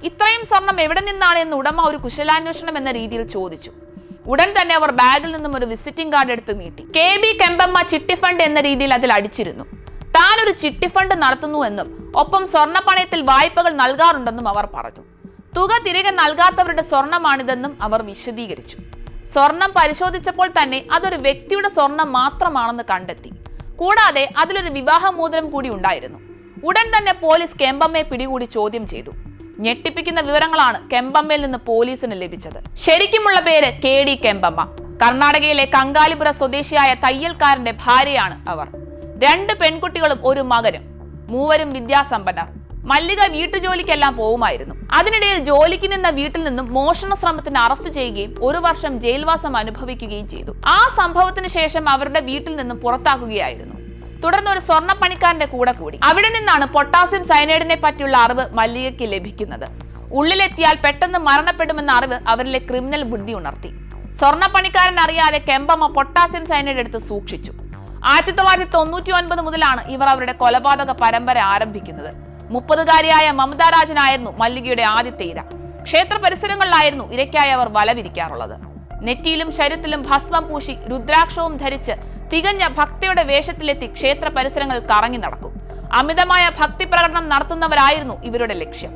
ഇത്രയും സ്വർണം എവിടെ നിന്നാണ് എന്ന് ഉടമ ഒരു കുശലാന്വേഷണം എന്ന രീതിയിൽ ചോദിച്ചു. ഉടൻ തന്നെ അവർ ബാഗിൽ നിന്നും ഒരു വിസിറ്റിംഗ് കാർഡ് എടുത്ത് നീട്ടി. KB കെമ്പമ്മ ചിട്ടി ഫണ്ട് എന്ന രീതിയിൽ അതിൽ അടിച്ചിരുന്നു. താൻ ഒരു ചിട്ടി ഫണ്ട് നടത്തുന്നുവെന്നും ഒപ്പം സ്വർണ്ണപ്പണയത്തിൽ വായ്പകൾ നൽകാറുണ്ടെന്നും അവർ പറഞ്ഞു. തുക തിരികെ നൽകാത്തവരുടെ സ്വർണമാണിതെന്നും അവർ വിശദീകരിച്ചു. സ്വർണം പരിശോധിച്ചപ്പോൾ തന്നെ അതൊരു വ്യക്തിയുടെ സ്വർണം മാത്രമാണെന്ന് കണ്ടെത്തി. കൂടാതെ അതിലൊരു വിവാഹമോതിരം കൂടി ഉണ്ടായിരുന്നു. ഉടൻ തന്നെ പോലീസ് കെമ്പമ്മയെ പിടികൂടി ചോദ്യം ചെയ്തു. ഞെട്ടിപ്പിക്കുന്ന വിവരങ്ങളാണ് കെമ്പമ്മയിൽ നിന്ന് പോലീസിന് ലഭിച്ചത്. ശരിക്കുമുള്ള പേര് KD കെമ്പമ്മ. കർണാടകയിലെ കങ്കാലിപുര സ്വദേശിയായ തയ്യൽക്കാരന്റെ ഭാര്യയാണ് അവർ. 2 പെൺകുട്ടികളും ഒരു മകനും. മൂവരും വിദ്യാസമ്പന്നർ. മല്ലിക വീട്ടുജോലിക്കെല്ലാം പോവുമായിരുന്നു. അതിനിടയിൽ ജോലിക്ക് നിന്ന വീട്ടിൽ നിന്നും മോഷണ ശ്രമത്തിന് അറസ്റ്റ് ചെയ്യുകയും 1 വർഷം ജയിൽവാസം അനുഭവിക്കുകയും ചെയ്തു. ആ സംഭവത്തിന് ശേഷം അവരുടെ വീട്ടിൽ നിന്നും പുറത്താക്കുകയായിരുന്നു. തുടർന്ന് ഒരു സ്വർണ്ണപ്പണിക്കാരന്റെ കൂടെ കൂടി. അവിടെ നിന്നാണ് പൊട്ടാസ്യം സയനൈഡിനെ പറ്റിയുള്ള അറിവ് മല്ലികയ്ക്ക് ലഭിക്കുന്നത്. ഉള്ളിലെത്തിയാൽ പെട്ടെന്ന് മരണപ്പെടുമെന്ന അറിവ് അവരിലെ ക്രിമിനൽ ബുദ്ധി ഉണർത്തി. സ്വർണ്ണപ്പണിക്കാരൻ അറിയാതെ കെമ്പമ്മ പൊട്ടാസ്യം സയനൈഡ് എടുത്ത് സൂക്ഷിച്ചു. 1999 മുതലാണ് ഇവർ അവരുടെ കൊലപാതക പരമ്പര ആരംഭിക്കുന്നത്. 30-കാരിയായ മമതാ രാജനായിരുന്നു മല്ലികയുടെ ആദ്യത്തെ ഇര. ക്ഷേത്ര പരിസരങ്ങളിലായിരുന്നു ഇരയ്ക്കായി അവർ വലവിരിക്കാറുള്ളത്. നെറ്റിയിലും ശരീരത്തിലും ഭസ്മം പൂശി രുദ്രാക്ഷവും ധരിച്ച് തികഞ്ഞ ഭക്തിയുടെ വേഷത്തിലെത്തി ക്ഷേത്ര പരിസരങ്ങൾ കറങ്ങി നടക്കും. അമിതമായ ഭക്തി പ്രകടനം നടത്തുന്നവരായിരുന്നു ഇവരുടെ ലക്ഷ്യം.